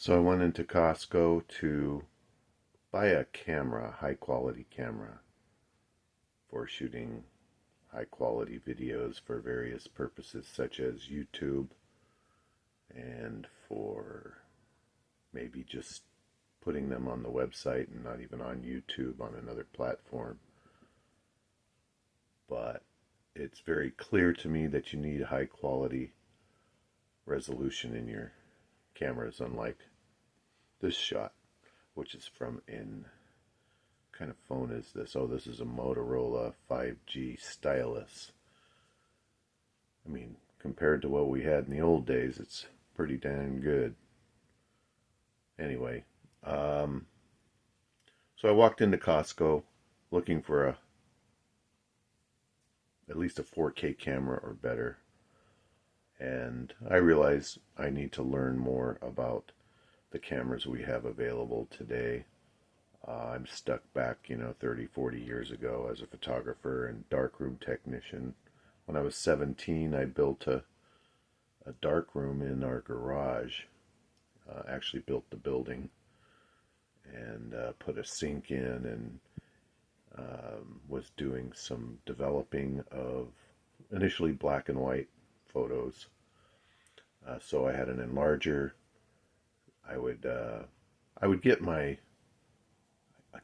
So I went into Costco to buy a camera, high quality camera, for shooting high quality videos for various purposes such as YouTube and for maybe just putting them on the website and not even on YouTube, on another platform. But it's very clear to me that you need high quality resolution in your cameras, unlike this shot, which is from in kind of phone is this? Oh, this is a Motorola 5G stylus. I mean, compared to what we had in the old days, it's pretty damn good. Anyway, so I walked into Costco looking for at least a 4K camera or better, and I realized I need to learn more about the cameras we have available today. I'm stuck back, 30, 40 years ago as a photographer and darkroom technician. When I was 17, I built a darkroom in our garage. Actually built the building and put a sink in, and was doing some developing of initially black and white photos. So I had an enlarger. I would get my,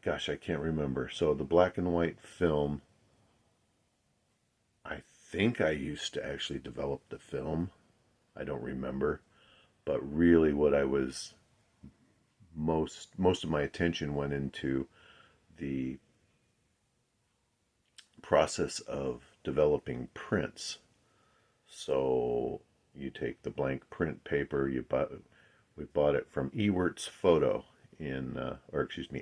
gosh, I can't remember. So the black and white film, I think I used to actually develop the film. I don't remember. But really what I was, most of my attention went into the process of developing prints. So you take the blank print paper, we bought it from Ewert's Photo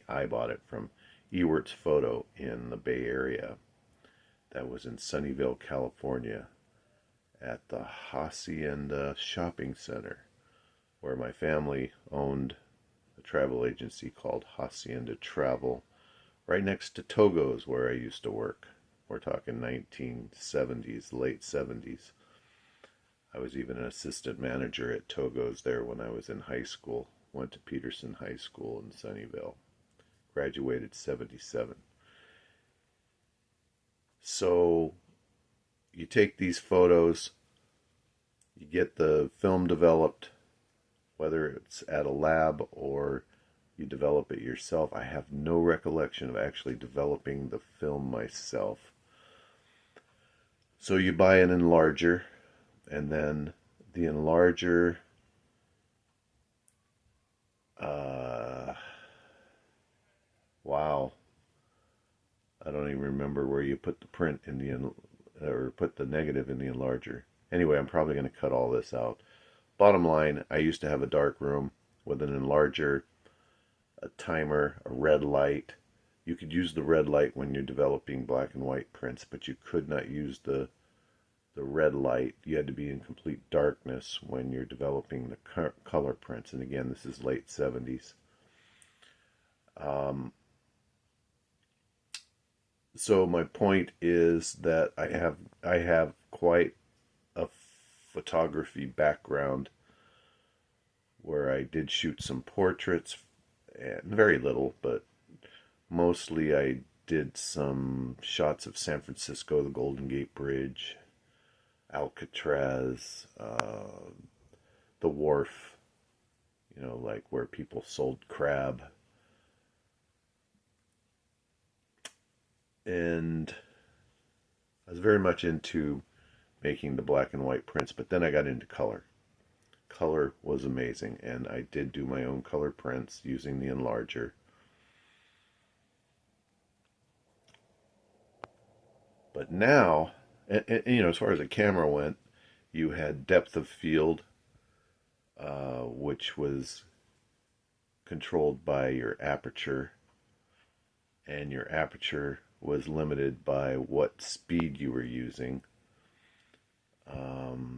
I bought it from Ewert's Photo in the Bay Area. That was in Sunnyvale, California, at the Hacienda Shopping Center, where my family owned a travel agency called Hacienda Travel, right next to Togo's, where I used to work. We're talking 1970s, late 70s. I was even an assistant manager at Togo's there when I was in high school. Went to Peterson High School in Sunnyvale. Graduated 77. So you take these photos, you get the film developed, whether it's at a lab or you develop it yourself. I have no recollection of actually developing the film myself. So you buy an enlarger, and then the enlarger, wow, I don't even remember where you put the print in or put the negative in the enlarger. Anyway, I'm probably going to cut all this out. Bottom line, I used to have a dark room with an enlarger, a timer, a red light. You could use the red light when you're developing black and white prints, but you could not use the red light. You had to be in complete darkness when you're developing the color prints. And again, this is late 70s. So my point is that I have quite a photography background where I did shoot some portraits, and very little, but mostly I did some shots of San Francisco, the Golden Gate Bridge, Alcatraz, the wharf, like where people sold crab. And I was very much into making the black and white prints, but then I got into color. Color was amazing, and I did do my own color prints using the enlarger. But now, and, as far as the camera went, you had depth of field, which was controlled by your aperture, and your aperture was limited by what speed you were using.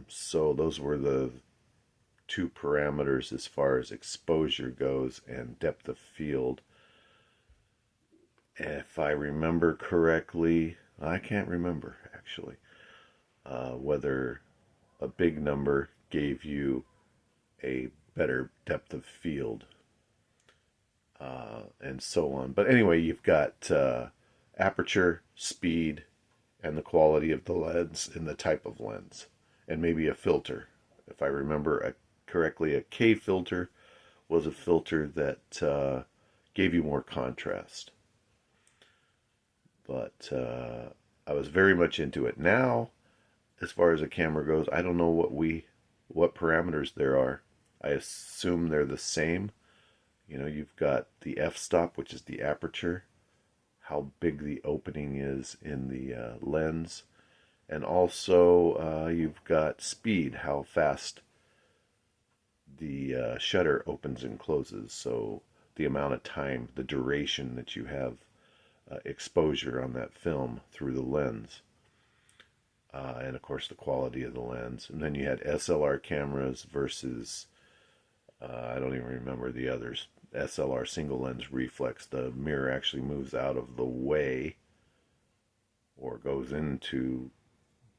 So those were the two parameters as far as exposure goes and depth of field. If I remember correctly, I can't remember actually, whether a big number gave you a better depth of field, and so on. But anyway, you've got aperture, speed, and the quality of the lens and the type of lens, and maybe a filter. If I remember correctly, a K filter was a filter that gave you more contrast. But I was very much into it. Now, as far as a camera goes, I don't know what parameters there are. I assume they're the same. You know, you've got the f-stop, which is the aperture, how big the opening is in the lens, and also you've got speed, how fast the shutter opens and closes. So the amount of time, the duration that you have exposure on that film through the lens. And of course the quality of the lens. And then you had SLR cameras versus, I don't even remember the others. SLR single lens reflex. The mirror actually moves out of the way or goes into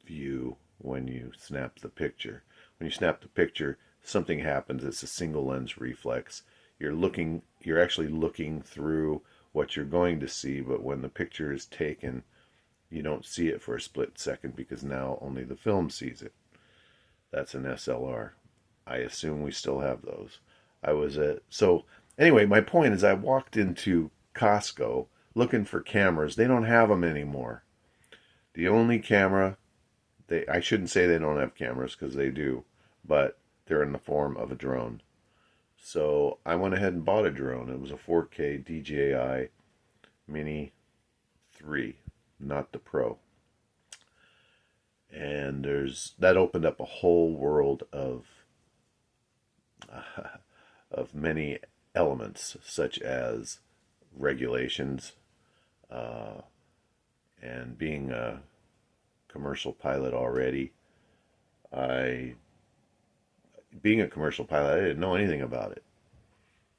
view when you snap the picture. When you snap the picture, something happens. It's a single lens reflex. You're actually looking through what you're going to see, but when the picture is taken, you don't see it for a split second because now only the film sees it. That's an SLR. I assume we still have those. So anyway, my point is I walked into Costco looking for cameras. They don't have them anymore. The only camera, I shouldn't say they don't have cameras because they do, but they're in the form of a drone. So I went ahead and bought a drone. It was a 4K DJI Mini 3, not the Pro. And that opened up a whole world of many elements, such as regulations, and being a commercial pilot already. Being a commercial pilot, I didn't know anything about it.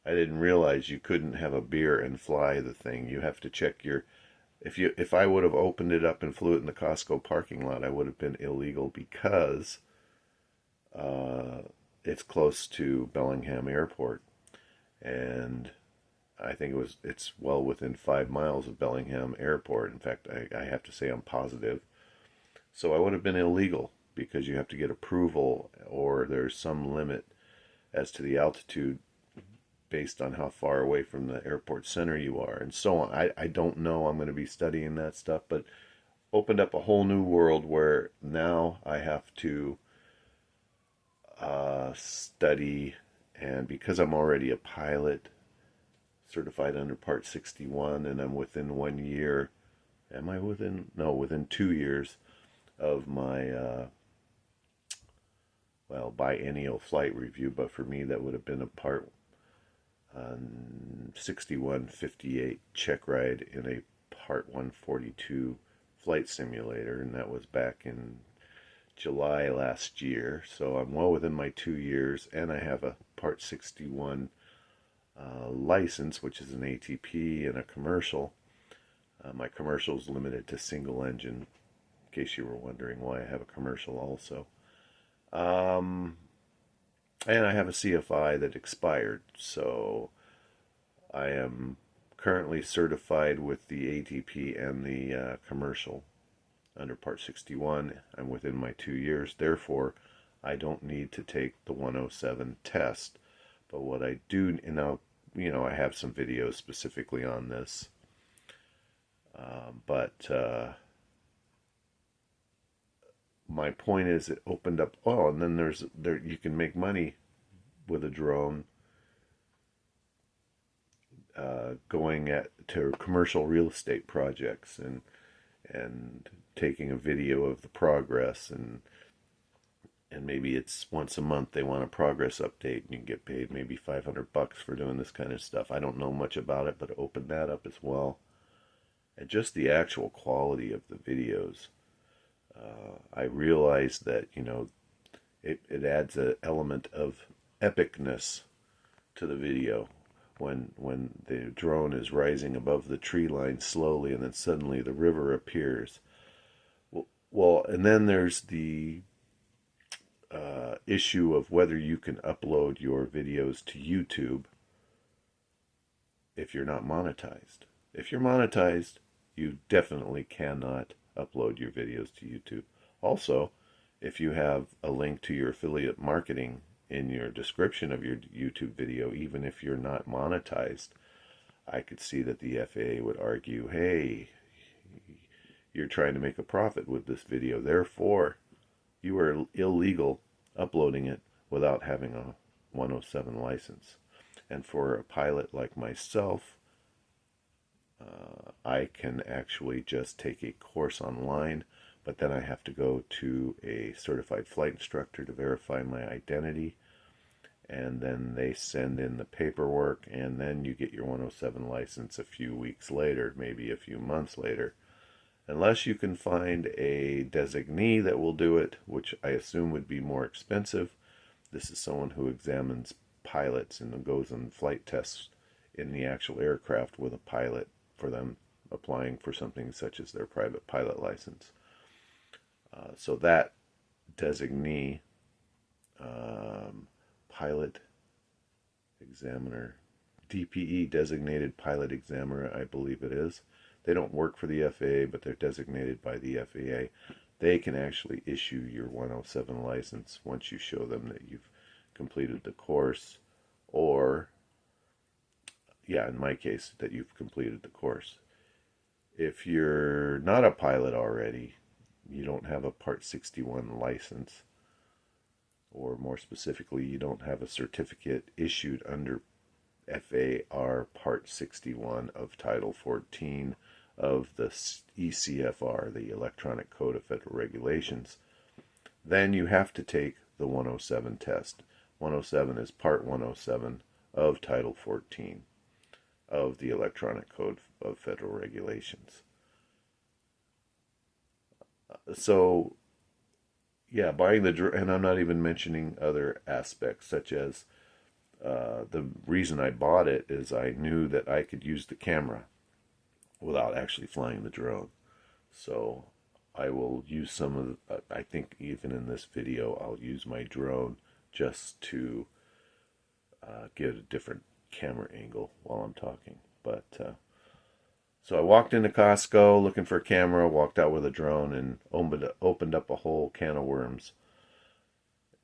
I didn't realize you couldn't have a beer and fly the thing. You have to check if I would have opened it up and flew it in the Costco parking lot, I would have been illegal because it's close to Bellingham Airport, and I think it's well within 5 miles of Bellingham Airport. In fact, I have to say I'm positive. So I would have been illegal because you have to get approval, or there's some limit as to the altitude based on how far away from the airport center you are, and so on. I don't know. I'm going to be studying that stuff, but opened up a whole new world where now I have to study, and because I'm already a pilot, certified under Part 61, and I'm within 1 year. Am I within? No, within 2 years of my biennial flight review, but for me that would have been a Part 6158 check ride in a Part 142 flight simulator, and that was back in July last year. So I'm well within my 2 years, and I have a Part 61 license, which is an ATP and a commercial. My commercial is limited to single engine, in case you were wondering why I have a commercial also. And I have a CFI that expired, so I am currently certified with the ATP and the commercial under Part 61. I'm within my 2 years, therefore I don't need to take the 107 test. But what I do, I have some videos specifically on this, but my point is it opened up. Oh, and then you can make money with a drone going to commercial real estate projects and taking a video of the progress, and maybe it's once a month they want a progress update, and you can get paid maybe $500 for doing this kind of stuff. I don't know much about it, but it opened that up as well. And just the actual quality of the videos. I realized that, it adds an element of epicness to the video when the drone is rising above the tree line slowly, and then suddenly the river appears. Well, and then there's the issue of whether you can upload your videos to YouTube if you're not monetized. If you're monetized, you definitely cannot upload your videos to YouTube. Also, if you have a link to your affiliate marketing in your description of your YouTube video, even if you're not monetized, I could see that the FAA would argue, hey, you're trying to make a profit with this video, therefore you are illegal uploading it without having a 107 license. And for a pilot like myself, I can actually just take a course online, but then I have to go to a certified flight instructor to verify my identity, and then they send in the paperwork, and then you get your 107 license a few weeks later, maybe a few months later. Unless you can find a designee that will do it, which I assume would be more expensive. This is someone who examines pilots and goes on flight tests in the actual aircraft with a pilot for them applying for something such as their private pilot license. So that designee, pilot examiner, DPE, designated pilot examiner, I believe it is. They don't work for the FAA, but they're designated by the FAA. They can actually issue your 107 license once you show them that you've completed the course, or, yeah, in my case, that you've completed the course. If you're not a pilot already, you don't have a Part 61 license, or more specifically, you don't have a certificate issued under FAR Part 61 of Title 14 of the ECFR, the Electronic Code of Federal Regulations, then you have to take the 107 test. 107 is Part 107 of Title 14 of the Electronic Code of Federal Regulations. So, yeah, buying the drone, and I'm not even mentioning other aspects such as the reason I bought it is I knew that I could use the camera without actually flying the drone. So I will use some of, I think even in this video, I'll use my drone just to get a different camera angle while I'm talking. But so I walked into Costco looking for a camera, walked out with a drone, and opened up a whole can of worms,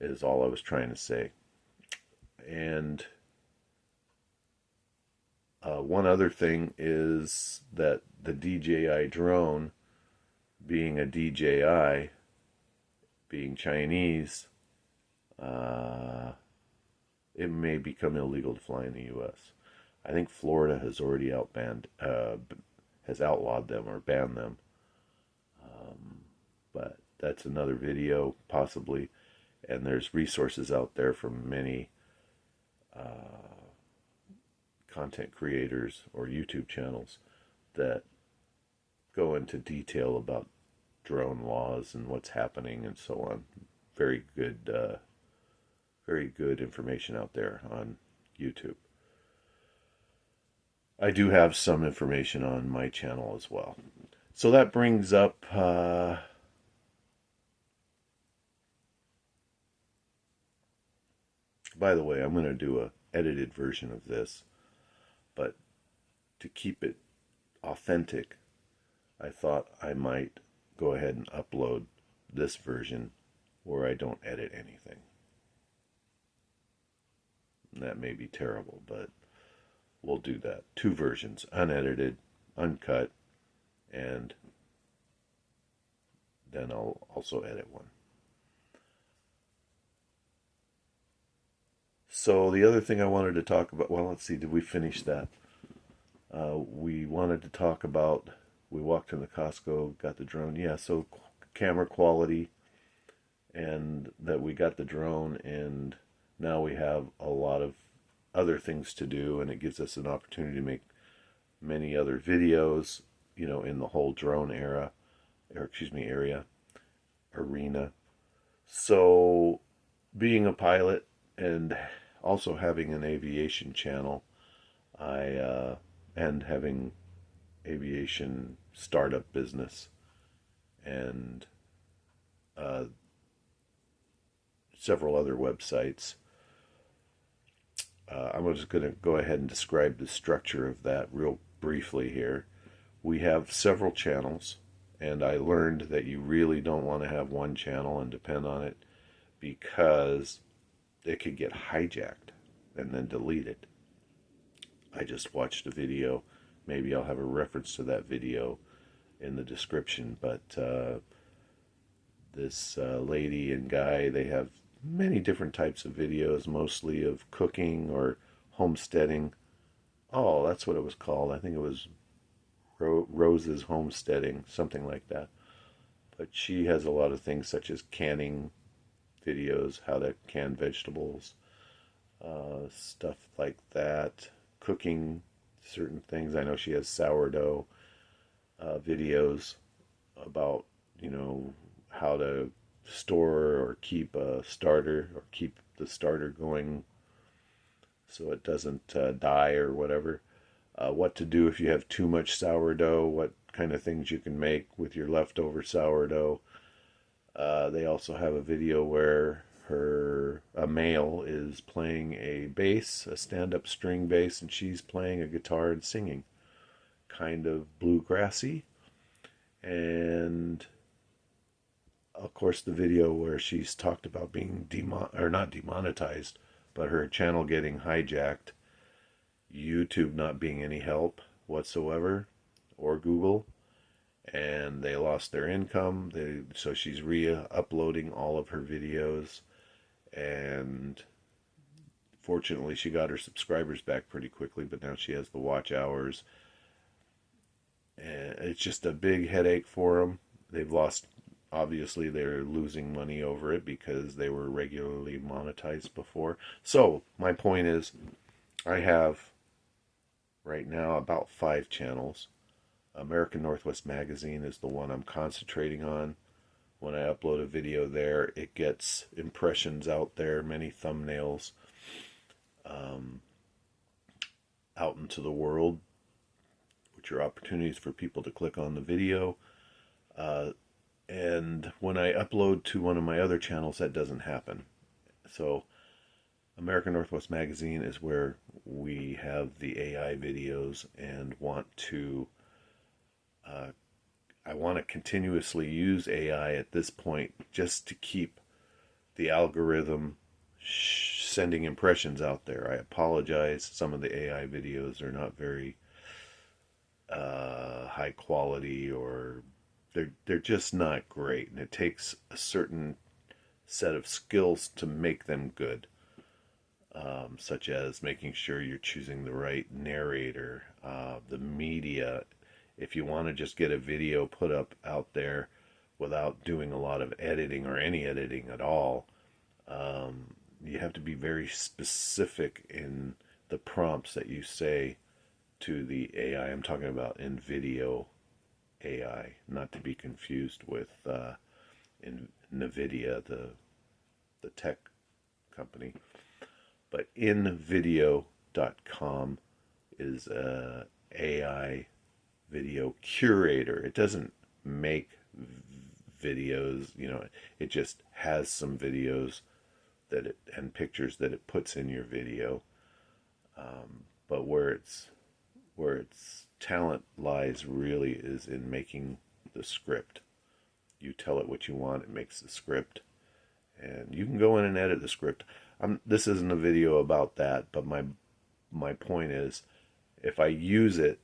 is all I was trying to say. And one other thing is that the DJI drone, being a DJI, being Chinese, it may become illegal to fly in the U.S. I think Florida has already has outlawed them or banned them. But that's another video, possibly. And there's resources out there from many content creators or YouTube channels that go into detail about drone laws and what's happening and so on. Very good information out there on YouTube. I do have some information on my channel as well. So that brings up by the way, I'm going to do a edited version of this, but to keep it authentic, I thought I might go ahead and upload this version where I don't edit anything. And that may be terrible, but we'll do that. Two versions, unedited, uncut, and then I'll also edit one. So the other thing I wanted to talk about, well, let's see, did we finish that? We wanted to talk about, we walked in the Costco, got the drone. Yeah, so camera quality, and that we got the drone, and now we have a lot of other things to do, and it gives us an opportunity to make many other videos, in the whole drone arena. So being a pilot and also having an aviation channel, and having aviation startup business, and several other websites. I'm just going to go ahead and describe the structure of that real briefly here. We have several channels, and I learned that you really don't want to have one channel and depend on it, because it could get hijacked and then deleted. I just watched a video. Maybe I'll have a reference to that video in the description, but this lady and guy, they have many different types of videos, mostly of cooking or homesteading. Oh, that's what it was called. I think it was Rose's Homesteading, something like that. But she has a lot of things such as canning videos, how to can vegetables, stuff like that, cooking certain things. I know she has sourdough videos about, how to store or keep a starter, or keep the starter going so it doesn't die or whatever. What to do if you have too much sourdough, what kind of things you can make with your leftover sourdough. They also have a video where a male is playing a bass, a stand-up string bass, and she's playing a guitar and singing. Kind of bluegrassy. And of course the video where she's talked about being not demonetized, but her channel getting hijacked, YouTube not being any help whatsoever, or Google, and they lost their income. So she's re-uploading all of her videos, and fortunately she got her subscribers back pretty quickly, but now she has the watch hours, and it's just a big headache for them. They've lost, obviously they're losing money over it because they were regularly monetized before. So my point is, I have right now about 5 channels. American Northwest Magazine is the one I'm concentrating on. When I upload a video there, it gets impressions out there, many thumbnails out into the world, which are opportunities for people to click on the video. And when I upload to one of my other channels, that doesn't happen. So American Northwest Magazine is where we have the AI videos, and I want to continuously use AI at this point just to keep the algorithm sending impressions out there. I apologize. Some of the AI videos are not very high quality, or they're just not great, and it takes a certain set of skills to make them good. Such as making sure you're choosing the right narrator, the media. If you want to just get a video put up out there without doing a lot of editing or any editing at all, you have to be very specific in the prompts that you say to the AI. I'm talking about in video AI, not to be confused with in NVIDIA, the tech company. But invideo.com is a AI video curator. It doesn't make videos, it just has some videos and pictures that it puts in your video. But where its talent lies really is in making the script. You tell it what you want, it makes the script, and you can go in and edit the script. This isn't a video about that, but my point is, if I use it